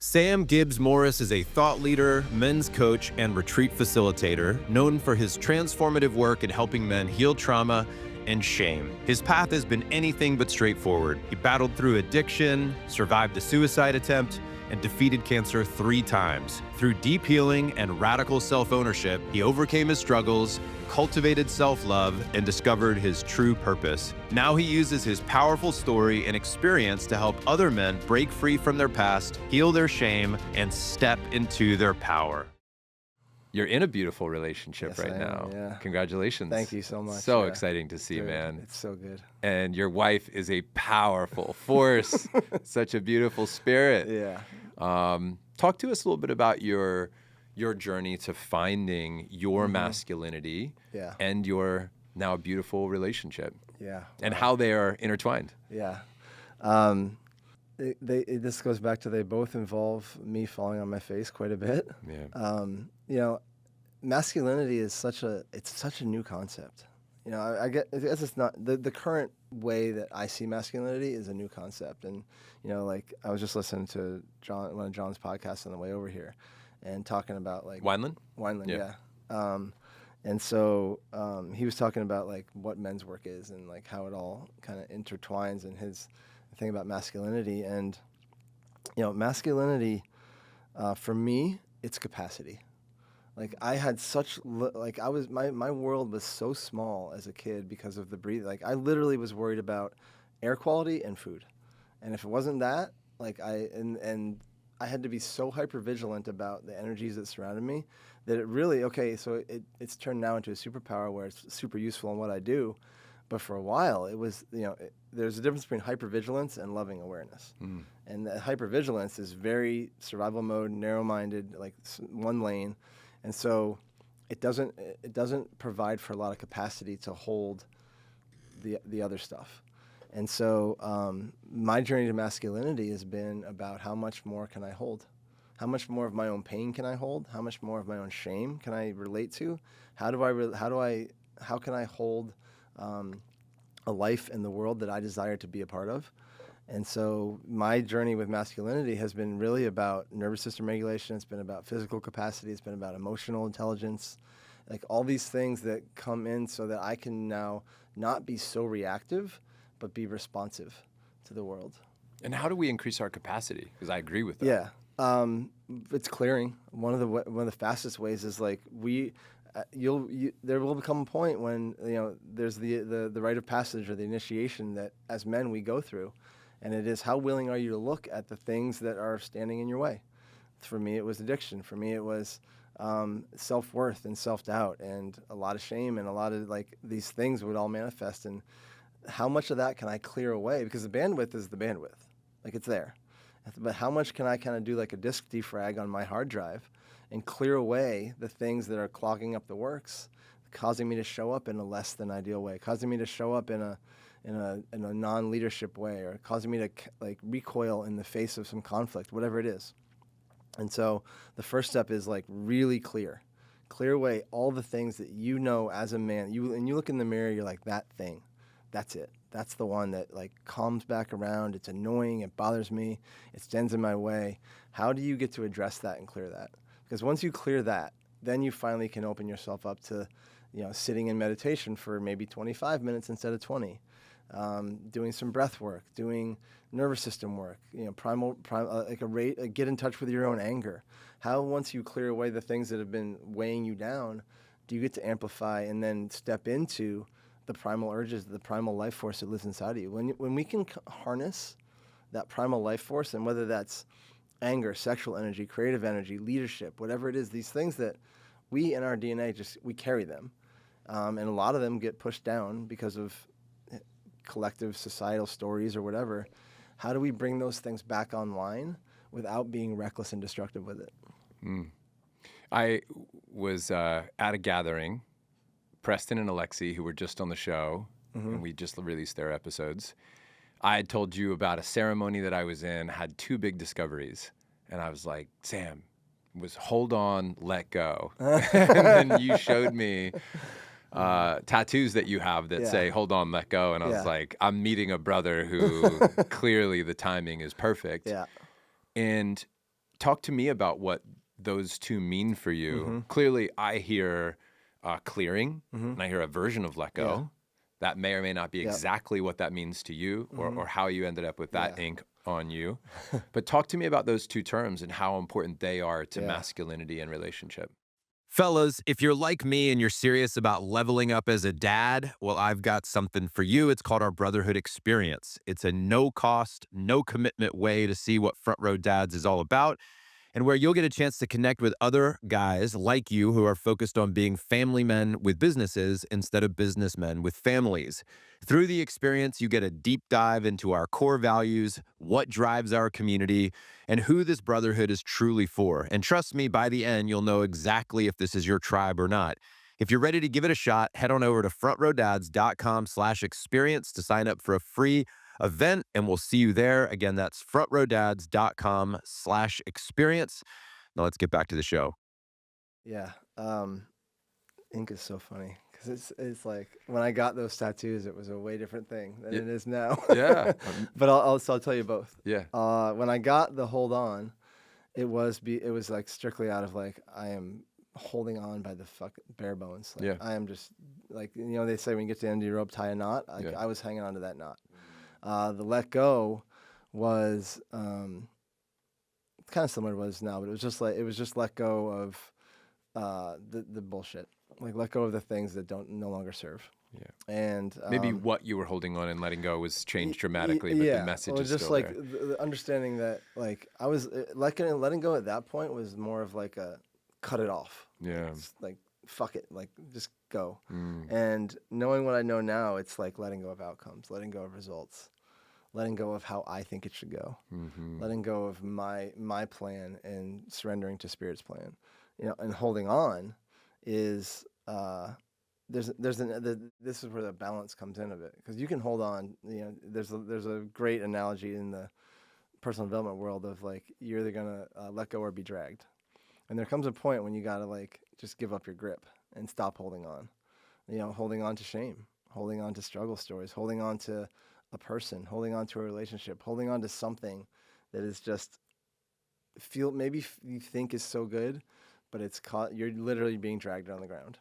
Sam Gibbs Morris is a thought leader, men's coach, and retreat facilitator known for his transformative work in helping men heal trauma and shame. His path has been anything but straightforward. He battled through addiction, survived a suicide attempt, and defeated cancer 3 times. Through deep healing and radical self-ownership, he overcame his struggles, cultivated self-love, and discovered his true purpose. Now he uses his powerful story and experience to help other men break free from their past, heal their shame, and step into their power. You're in a beautiful relationship Yes, right I am, now. yeah. Congratulations. Thank you so much. So yeah. exciting to see, Dude, man. It's so good. And your wife is a powerful force, such a beautiful spirit. Yeah. Talk to us a little bit about your journey to finding your masculinity Yeah. and your now beautiful relationship Yeah. and Wow. how they are intertwined. Yeah. This goes back to they both involve me falling on my face quite a bit. Yeah. Masculinity is such a new concept. I guess it's not the current way that I see masculinity is a new concept. And, like I was just listening to one of John's podcasts on the way over here and talking about like Wineland? Wineland, Yeah. yeah. And so he was talking about like what men's work is and like how it all kind of intertwines in his thing about masculinity. And, masculinity, for me, it's capacity. Like I had my world was so small as a kid because of the breathing. Like I literally was worried about air quality and food. And if it wasn't that, like I had to be so hyper vigilant about the energies that surrounded me that it really, so it's turned now into a superpower where it's super useful in what I do. But for a while it was, there's a difference between hypervigilance and loving awareness. And the hypervigilance is very survival mode, narrow-minded, like one lane. And so it doesn't provide for a lot of capacity to hold the other stuff. And so my journey to masculinity has been about how much more can I hold? How much more of my own pain can I hold? How much more of my own shame can I relate to? How can I hold a life in the world that I desire to be a part of? And so my journey with masculinity has been really about nervous system regulation. It's been about physical capacity. It's been about emotional intelligence, like all these things that come in so that I can now not be so reactive, but be responsive to the world. And how do we increase our capacity? Because I agree with that. Yeah, it's clearing. One of the fastest ways is like there will become a point when there's the rite of passage or the initiation that as men we go through. And it is how willing are you to look at the things that are standing in your way? For me, it was addiction. For me, it was self-worth and self-doubt and a lot of shame and a lot of like these things would all manifest. And how much of that can I clear away? Because the bandwidth is the bandwidth. Like it's there. But how much can I kind of do like a disk defrag on my hard drive and clear away the things that are clogging up the works, causing me to show up in a less than ideal way, causing me to show up in a non-leadership way, or causing me to like recoil in the face of some conflict, whatever it is. And so the first step is like really clear away all the things that as a man. You look in the mirror, you're like, that thing, that's it. That's the one that like comes back around. It's annoying. It bothers me. It stands in my way. How do you get to address that and clear that? Because once you clear that, then you finally can open yourself up to, sitting in meditation for maybe 25 minutes instead of 20. Doing some breath work, doing nervous system work, get in touch with your own anger. How once you clear away the things that have been weighing you down, do you get to amplify and then step into the primal urges, the primal life force that lives inside of you? When we can harness that primal life force, and whether that's anger, sexual energy, creative energy, leadership, whatever it is, these things that we in our DNA we carry them, and a lot of them get pushed down because of collective societal stories or whatever. How do we bring those things back online without being reckless and destructive with it? I was at a gathering, Preston and Alexi, who were just on the show, and we just released their episodes. I had told you about a ceremony that I was in, had 2 big discoveries, and I was like, Sam, was hold on, let go. And then you showed me tattoos that you have that say, hold on, let go. And I was like, I'm meeting a brother who clearly the timing is perfect. Yeah. And Talk to me about what those two mean for you. Clearly, I hear clearing, and I hear a version of let go. Yeah. That may or may not be Yep. exactly what that means to you, or how you ended up with that Yeah. ink on you. But talk to me about those two terms and how important they are to Yeah. masculinity and relationship. Fellas, if you're like me and you're serious about leveling up as a dad, well, I've got something for you. It's called our Brotherhood Experience. It's a no cost, no commitment way to see what Front Row Dads is all about, and where you'll get a chance to connect with other guys like you who are focused on being family men with businesses instead of businessmen with families. Through the experience, you get a deep dive into our core values, what drives our community, and who this brotherhood is truly for. And trust me, by the end, you'll know exactly if this is your tribe or not. If you're ready to give it a shot, head on over to frontrowdads.com/experience to sign up for a free event, and we'll see you there. Again, that's frontrowdads.com/experience. Now let's get back to the show. Yeah. Ink is so funny because it's like when I got those tattoos, it was a way different thing than it is now. Yeah. But I'll tell you both. Yeah. When I got the hold on, it was like strictly out of like I am holding on by the fucking bare bones. Like, Yeah. I am just like they say when you get to the end of your rope, tie a knot. Like, Yeah. I was hanging on to that knot. The let go was kind of similar to what it is now, but it was just let go of the bullshit. Like let go of the things that no longer serve. Yeah. And Maybe what you were holding on and letting go was changed dramatically, but the message well, is just still like there. the understanding that like I was letting go at that point was more of like a cut it off. Yeah. It's like fuck it, like just go. Mm. And knowing what I know now, it's like letting go of outcomes, letting go of results, letting go of how I think it should go, letting go of my plan and surrendering to Spirit's plan. And holding on is this is where the balance comes in of it, because you can hold on. There's a great analogy in the personal development world of like you're either gonna let go or be dragged, and there comes a point when you gotta like just give up your grip and stop holding on. Holding on to shame, holding on to struggle stories, holding on to a person, holding on to a relationship, holding on to something that is just maybe you think is so good, but you're literally being dragged on the ground.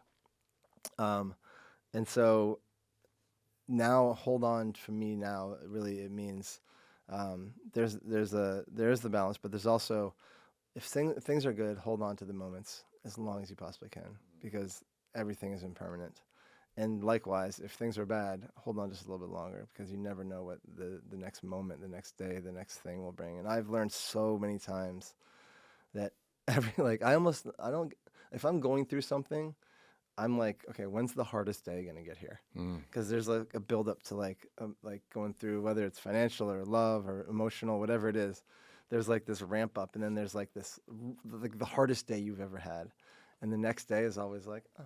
And so now hold on for me now, really it means there's the balance, but there's also, if things are good, hold on to the moments as long as you possibly can, because everything is impermanent. And likewise, if things are bad, hold on just a little bit longer, because you never know what the next moment, the next day, the next thing will bring. And I've learned so many times that if I'm going through something, I'm like, okay, when's the hardest day gonna get here? Because there's like a build up to like going through, whether it's financial or love or emotional, whatever it is. There's like this ramp up, and then there's like this, like the hardest day you've ever had, and the next day is always like, oh,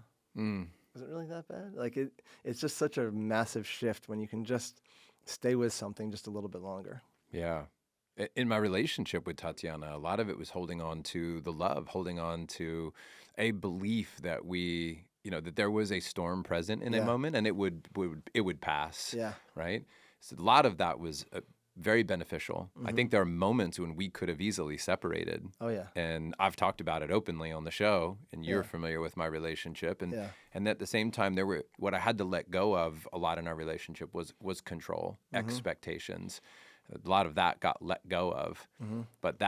was it really that bad? Like it's just such a massive shift when you can just stay with something just a little bit longer. Yeah. In my relationship with Tatiana, a lot of it was holding on to the love, holding on to a belief that that there was a storm present in a moment, and it would pass. Yeah. Right. So a lot of that was very beneficial. I think there are moments when we could have easily separated. Oh yeah. And I've talked about it openly on the show, and you're familiar with my relationship. And at the same time, what I had to let go of a lot in our relationship was control, expectations. A lot of that got let go of. But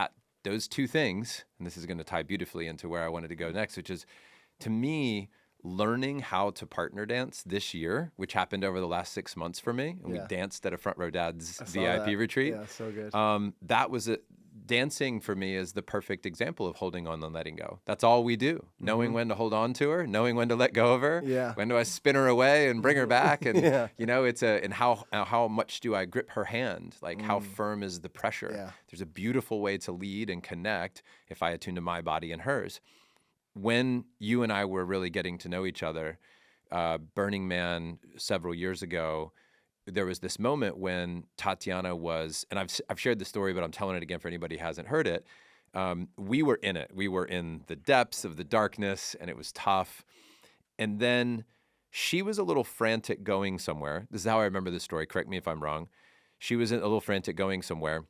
those two things, and this is going to tie beautifully into where I wanted to go next, which is, to me, learning how to partner dance this year, which happened over the last 6 months for me. And we danced at a Front Row Dads VIP retreat. Yeah, so good. That was dancing for me is the perfect example of holding on and letting go. That's all we do. Knowing when to hold on to her, knowing when to let go of her. Yeah. When do I spin her away and bring her back? And and how much do I grip her hand? Like how firm is the pressure? Yeah. There's a beautiful way to lead and connect if I attune to my body and hers. When you and I were really getting to know each other, Burning Man several years ago, there was this moment when Tatiana was, and I've shared the story, but I'm telling it again for anybody who hasn't heard it. We were in it. We were in the depths of the darkness, and it was tough. And then she was a little frantic going somewhere. This is how I remember the story. Correct me if I'm wrong. She was a little frantic going somewhere.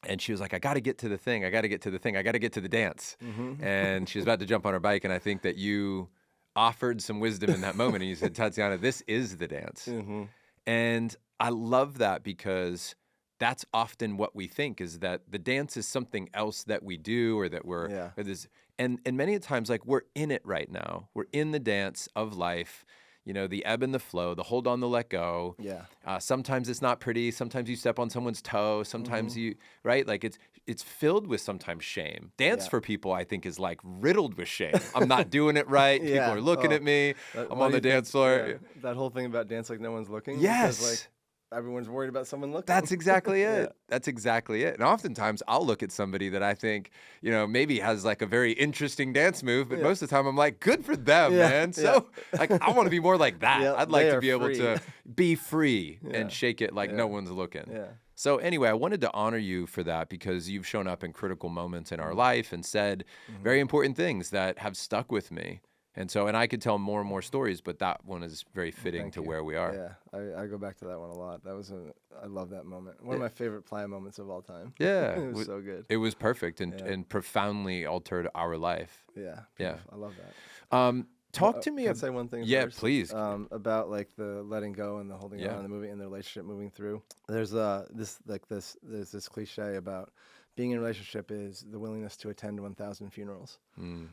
And she was like, I got to get to the thing. I got to get to the thing. I got to get to the dance. Mm-hmm. And she was about to jump on her bike. And I think that you offered some wisdom in that moment. And you said, Tatiana, this is the dance. Mm-hmm. And I love that because that's often what we think, is that the dance is something else that we do, or that we're, Yeah. or this, and many times, like, we're in it right now. We're in the dance of life, you know, the ebb and the flow, the hold on, the let go. Yeah. Sometimes it's not pretty. Sometimes you step on someone's toe. Sometimes you, right? Like it's filled with sometimes shame. Dance Yeah. for people, I think, is like riddled with shame. I'm not doing it right. Yeah. People are looking at me. I'm on the dance floor. Yeah. That whole thing about dance like no one's looking. Yes. Because, like, everyone's worried about someone looking. That's exactly it. Yeah. That's exactly it. And oftentimes I'll look at somebody that I think, you know, maybe has like a very interesting dance move, but most of the time I'm like, good for them, Yeah. man. So like, I want to be more like that. Yeah, I'd like they to are be able free. to be free Yeah. and shake it like Yeah. no one's looking. Yeah. So anyway, I wanted to honor you for that, because you've shown up in critical moments in our life and said very important things that have stuck with me. And so, and I could tell more and more stories, but that one is very fitting Thank to you. where we are. Yeah, I go back to that one a lot. I love that moment. One of my favorite playa moments of all time. Yeah. It was so good. It was perfect and, Yeah. and profoundly altered our life. Yeah. Yeah. Beautiful. I love that. Talk to me Can I say one thing Yeah, first? please. About like the letting go and the holding Yeah. on in the movie and the relationship moving through. There's this cliche about being in a relationship is the willingness to attend 1,000 funerals.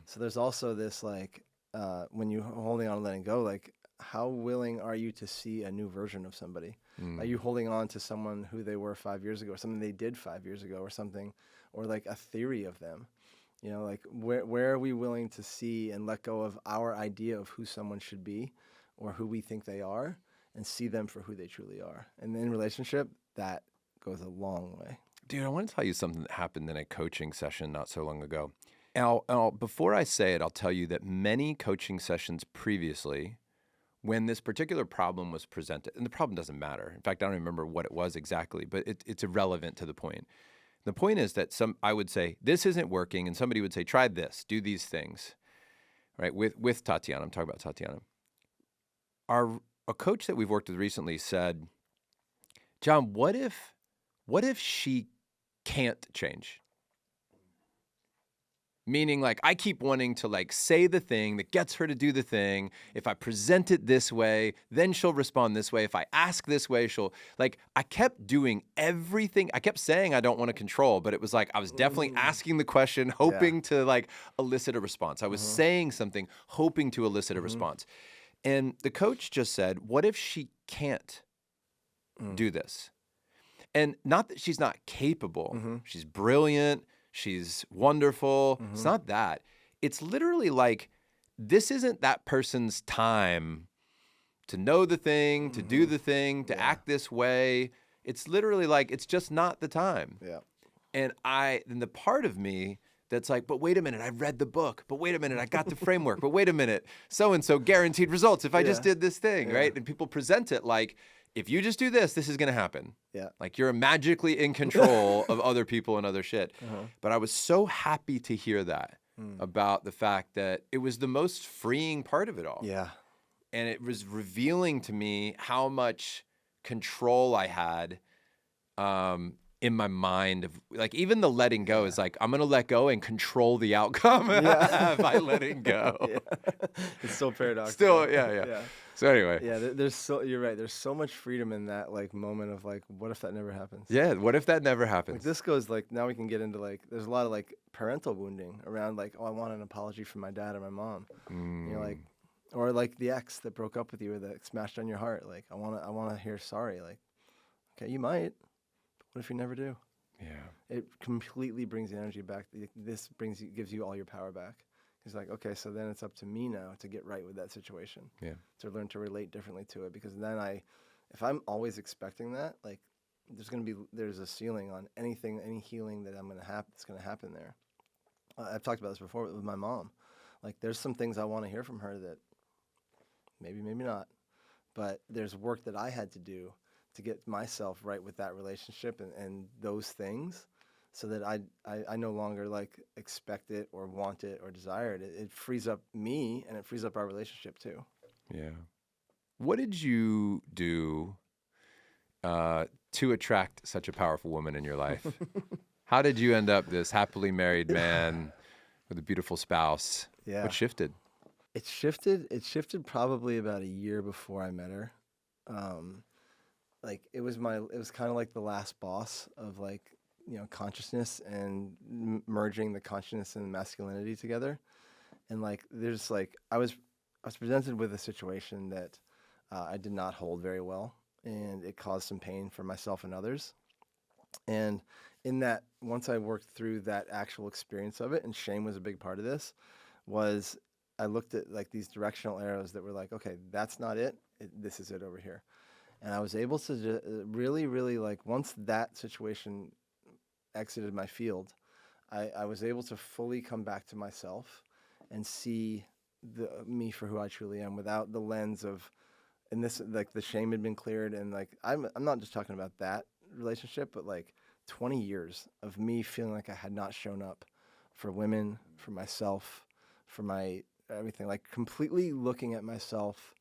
So there's also this like when you're holding on and letting go, like how willing are you to see a new version of somebody? Are you holding on to someone who they were 5 years ago, or something they did 5 years ago, or something, or like a theory of them? You know, like where are we willing to see and let go of our idea of who someone should be or who we think they are, and see them for who they truly are? And in relationship, that goes a long way. Dude, I want to tell you something that happened in a coaching session not so long ago. And before I say it, I'll tell you that many coaching sessions previously, when this particular problem was presented, and the problem doesn't matter. In fact, I don't remember what it was exactly, but it's irrelevant to the point. The point is that I would say, this isn't working, and somebody would say, try this, do these things, right? With Tatiana, I'm talking about Tatiana. A coach that we've worked with recently said, Jon, what if she can't change? Meaning, like, I keep wanting to like say the thing that gets her to do the thing. If I present it this way, then she'll respond this way. If I ask this way, she'll, like, I kept doing everything. I kept saying I don't want to control, but it was like I was definitely asking the question, hoping to like elicit a response. I was saying something, hoping to elicit a response. And the coach just said, what if she can't do this? And not that she's not capable. She's brilliant. She's wonderful. It's not that. It's literally like, this isn't that person's time to know the thing, to do the thing, to act this way. It's literally like, it's just not the time. Yeah. And then the part of me that's like, but wait a minute, I read the book. But wait a minute, I got the framework. But wait a minute, so-and-so guaranteed results if I just did this thing, right? And people present it like, if you just do this, this is going to happen. Yeah. Like, you're magically in control of other people and other shit. But I was so happy to hear that about the fact that it was the most freeing part of it all. Yeah. And it was revealing to me how much control I had in my mind of, like, even the letting go is like, I'm going to let go and control the outcome by letting go. It's still paradoxical. Still, yeah. So anyway. Yeah, you're right. There's so much freedom in that like moment of like, what if that never happens? Yeah, what if that never happens? Like this goes like, now we can get into like, there's a lot of like parental wounding around like, oh, I want an apology from my dad or my mom. You know, like, or like the ex that broke up with you or that smashed on your heart. Like, I want to hear sorry. Like, okay, you might. What if you never do? Yeah. It completely brings the energy back. This gives you all your power back. It's like, okay, so then it's up to me now to get right with that situation. Yeah. To learn to relate differently to it, because then if I'm always expecting that, like, there's a ceiling on any healing that that's gonna happen there. I've talked about this before with my mom. Like, there's some things I want to hear from her that maybe not, but there's work that I had to do to get myself right with that relationship and those things, so that I no longer like expect it or want it or desire it. It frees up me and it frees up our relationship too. Yeah. What did you do to attract such a powerful woman in your life? How did you end up this happily married man with a beautiful spouse? Yeah. What shifted? It shifted probably about a year before I met her. Like it was kind of like the last boss of like, consciousness and merging the consciousness and masculinity together. And like, there's like, I was presented with a situation that I did not hold very well, and it caused some pain for myself and others. And in that, once I worked through that actual experience of it, and shame was a big part of this, was I looked at like these directional arrows that were like, okay, that's not it. This is it over here. And I was able to really, really like once that situation exited my field, I was able to fully come back to myself and see me for who I truly am without the lens of, and this like the shame had been cleared, and like I'm not just talking about that relationship, but like 20 years of me feeling like I had not shown up for women, for myself, for my everything, like completely looking at myself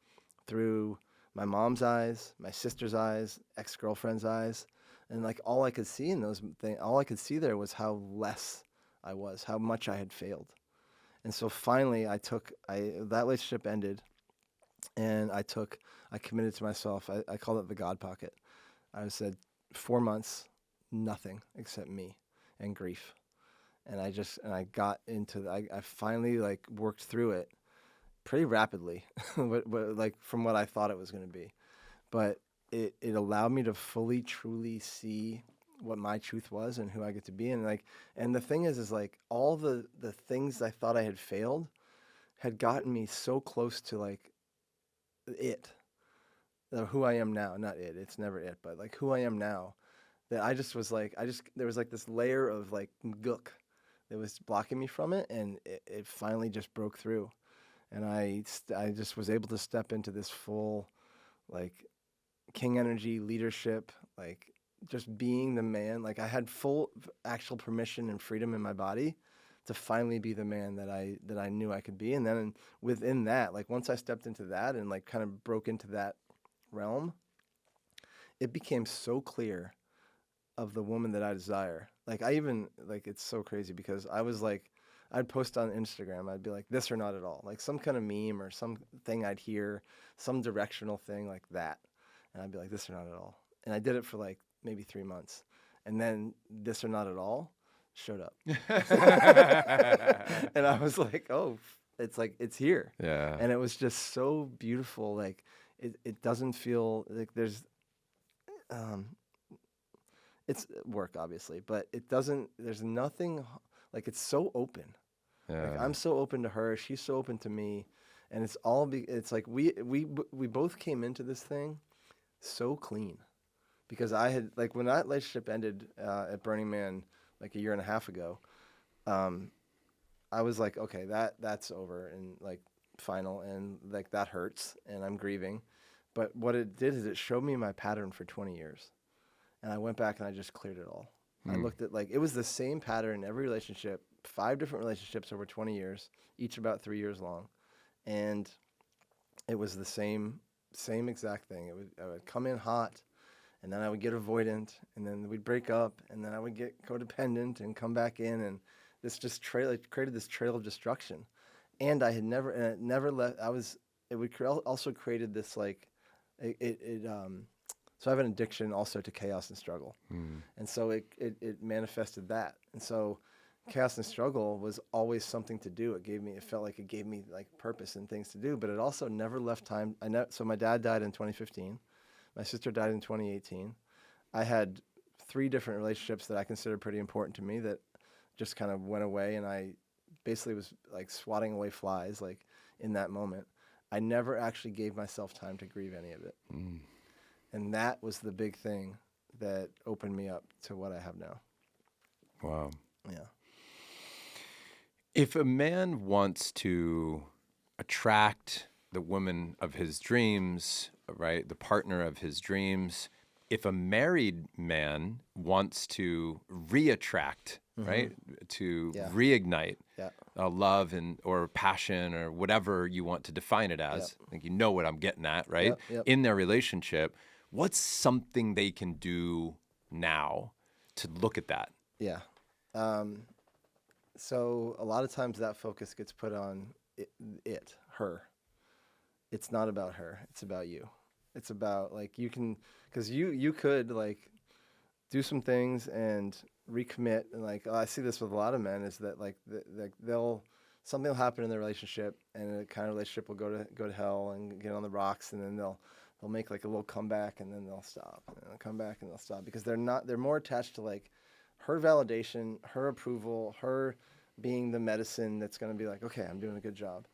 through my mom's eyes, my sister's eyes, ex-girlfriend's eyes, and like all I could see in those things, all I could see there was how less I was, how much I had failed. And so finally that relationship ended, and I committed to myself. I called it the God pocket. I said 4 months, nothing except me and grief. And I got into, I finally like worked through it pretty rapidly, like from what I thought it was going to be. But it allowed me to fully, truly see what my truth was and who I get to be. And like, and the thing is like all the things I thought I had failed had gotten me so close to like it, who I am now. Not it, it's never it, but like who I am now, that I just was like, there was like this layer of like gook that was blocking me from it. And it finally just broke through. And I just was able to step into this full, like, king energy leadership, like just being the man. Like I had full actual permission and freedom in my body to finally be the man that I knew I could be. And then within that, like once I stepped into that and like kind of broke into that realm, it became so clear of the woman that I desire. Like I even, like, it's so crazy because I was like, I'd post on Instagram, I'd be like, this or not at all. Like some kind of meme or something I'd hear, some directional thing like that. And I'd be like, this or not at all. And I did it for like maybe 3 months. And then this or not at all showed up. And I was like, oh, it's like, it's here. Yeah. And it was just so beautiful. Like it doesn't feel like there's, it's work obviously, but there's nothing, like it's so open. Yeah. Like I'm so open to her, she's so open to me. And it's like we both came into this thing so clean, because I had, like, when that relationship ended at Burning Man like a year and a half ago, I was like, okay, that's over and like final, and like that hurts and I'm grieving. But what it did is it showed me my pattern for 20 years. And I went back and I just cleared it all. I looked at, like, it was the same pattern in every relationship, 5 different relationships over 20 years, each about 3 years long. And it was the same exact thing. I would come in hot, and then I would get avoidant, and then we'd break up, and then I would get codependent and come back in, and this just created this trail of destruction. And it never let, also created this, like, so I have an addiction also to chaos and struggle. And so it manifested that. And so chaos and struggle was always something to do. It felt like it gave me like purpose and things to do, but it also never left time. So my dad died in 2015. My sister died in 2018. I had 3 different relationships that I considered pretty important to me that just kind of went away. And I basically was like swatting away flies, like in that moment. I never actually gave myself time to grieve any of it. And that was the big thing that opened me up to what I have now. Wow. Yeah. If a man wants to attract the woman of his dreams, right, the partner of his dreams, if a married man wants to reattract, right, to reignite love or passion or whatever you want to define it as, I think you know what I'm getting at, right, in their relationship, what's something they can do now to look at that? Yeah. So a lot of times that focus gets put on her. It's not about her. It's about you. It's about like because you could like do some things and recommit, and like I see this with a lot of men is that like something will happen in the relationship, and the kind of relationship will go to hell and get on the rocks, and then they'll make like a little comeback, and then they'll stop, and they'll come back and they'll stop because they're more attached to like her validation, her approval, her being the medicine that's going to be like, okay, I'm doing a good job.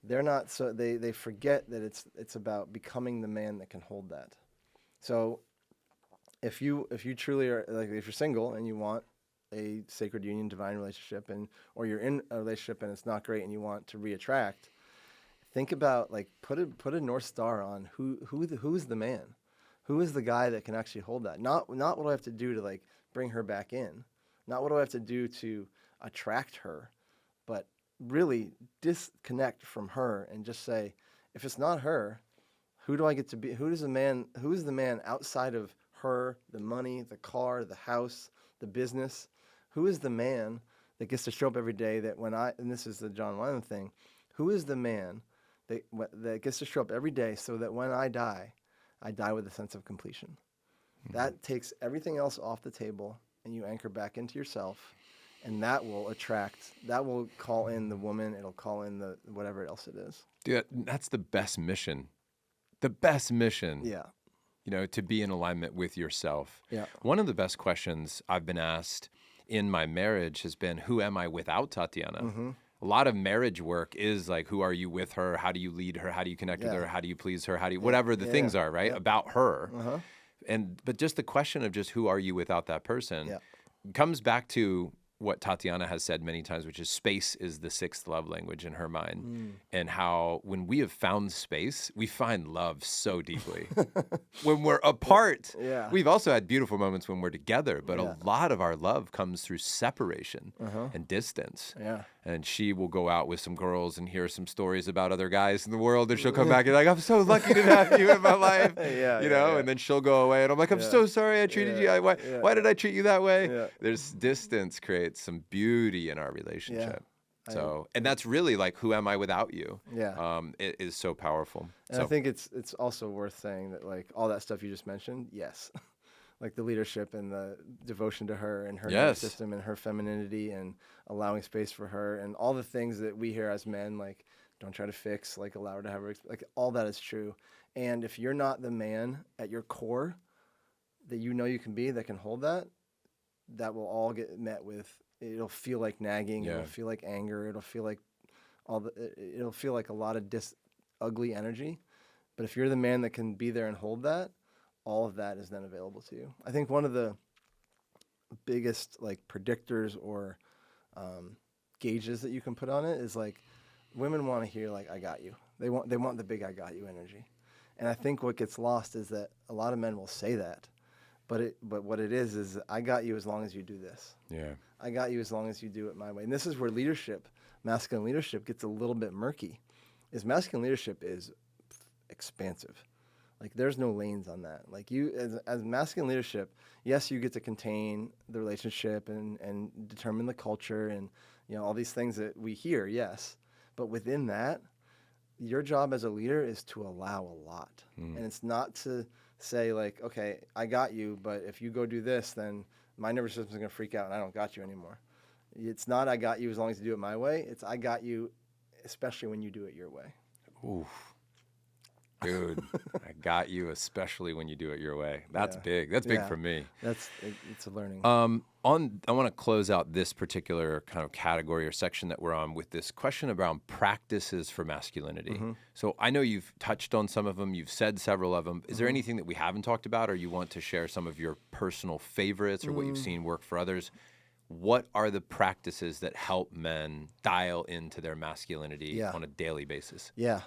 They're not, so they forget that it's about becoming the man that can hold that. So if you truly are like, if you're single and you want a sacred union, divine relationship, or you're in a relationship and it's not great and you want to reattract, think about like put a North Star on who's the man, who is the guy that can actually hold that. Not what do I have to do to like bring her back in, not what do I have to do to attract her, but really disconnect from her and just say, if it's not her, who do I get to be? Who's the man outside of her, the money, the car, the house, the business? Who is the man that gets to show up every day that and this is the Jon Vroman thing, who is the man that gets to show up every day so that when I die with a sense of completion? Mm-hmm. That takes everything else off the table and you anchor back into yourself, and that will call in the woman, it'll call in the whatever else it is. Dude, that's the best mission. The best mission. Yeah. To be in alignment with yourself. Yeah. One of the best questions I've been asked in my marriage has been, who am I without Tatiana? Mm-hmm. A lot of marriage work is like, who are you with her? How do you lead her? How do you connect with her? How do you please her? Whatever the things are, right? About her. Uh-huh. But just the question of just who are you without that person comes back to what Tatiana has said many times, which is space is the sixth love language in her mind. And how when we have found space, we find love so deeply. When we're apart, we've also had beautiful moments when we're together, but a lot of our love comes through separation and distance. Yeah. And she will go out with some girls and hear some stories about other guys in the world, and she'll come back and like, I'm so lucky to have you in my life. And then she'll go away and I'm like, I'm so sorry I treated you. Why did I treat you that way? Yeah. There's distance creates some beauty in our relationship. So, and that's really like, who am I without you? Yeah. It is so powerful. And I think it's also worth saying that like all that stuff you just mentioned, yes. Like the leadership and the devotion to her and her nervous system and her femininity and allowing space for her and all the things that we hear as men, like don't try to fix, like allow her to have her, like all that is true. And if you're not the man at your core that you know you can be, that can hold that will all get met with, it'll feel like nagging, it'll feel like anger, it'll feel like it'll feel like a lot of ugly energy. But if you're the man that can be there and hold that, all of that is then available to you. I think one of the biggest like predictors or gauges that you can put on it is like women want to hear like, I got you. They want the big I got you energy. And I think what gets lost is that a lot of men will say that, but what it is I got you as long as you do this. Yeah. I got you as long as you do it my way. And this is where masculine leadership gets a little bit murky. Is masculine leadership is expansive. Like there's no lanes on that. Like you, as masculine leadership, yes, you get to contain the relationship and determine the culture and all these things that we hear. Yes, but within that, your job as a leader is to allow a lot, and it's not to say like, okay, I got you, but if you go do this, then my nervous system is going to freak out and I don't got you anymore. It's not I got you as long as you do it my way. It's I got you, especially when you do it your way. Oof. Dude, I got you, especially when you do it your way. That's big. That's big for me. It's a learning. I want to close out this particular kind of category or section that we're on with this question around practices for masculinity. Mm-hmm. So I know you've touched on some of them. You've said several of them. Is there anything that we haven't talked about, or you want to share some of your personal favorites or what you've seen work for others? What are the practices that help men dial into their masculinity on a daily basis? Yeah.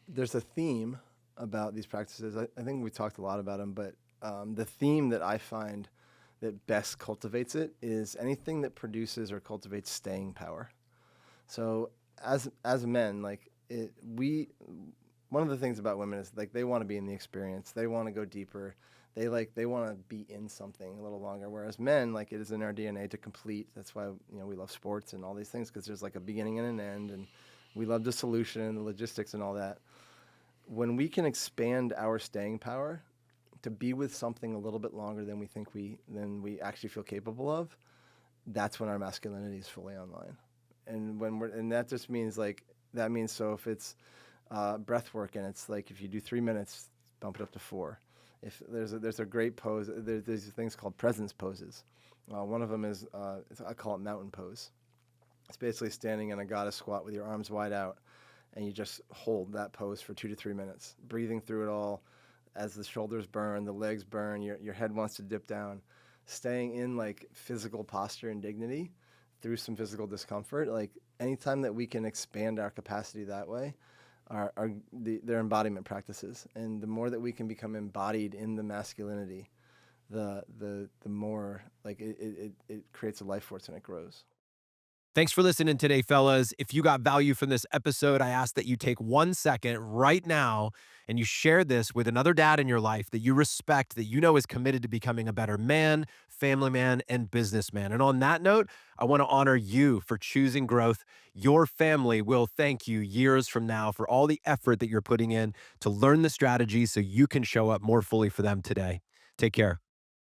There's a theme about these practices. I think we talked a lot about them, but the theme that I find that best cultivates it is anything that produces or cultivates staying power. So as men, like one of the things about women is like they want to be in the experience. They want to go deeper. They want to be in something a little longer. Whereas men, like, it is in our DNA to complete. That's why, we love sports and all these things, because there's like a beginning and an end, and we love the solution and the logistics and all that. When we can expand our staying power to be with something a little bit longer than we actually feel capable of, that's when our masculinity is fully online. And that just means, like, that means, so if it's breath work, and it's like, if you do 3 minutes, bump it up to 4. If there's a great pose, there's things called presence poses. One of them is, I call it mountain pose. It's basically standing in a goddess squat with your arms wide out, and you just hold that pose for 2 to 3 minutes, breathing through it all. As the shoulders burn, the legs burn, your head wants to dip down, staying in, like, physical posture and dignity through some physical discomfort. Like, anytime that we can expand our capacity that way, they're embodiment practices. And the more that we can become embodied in the masculinity, the more, like, it creates a life force, and it grows. Thanks for listening today, fellas. If you got value from this episode, I ask that you take 1 second right now and you share this with another dad in your life that you respect, that you know is committed to becoming a better man, family man, and businessman. And on that note, I want to honor you for choosing growth. Your family will thank you years from now for all the effort that you're putting in to learn the strategies so you can show up more fully for them today. Take care.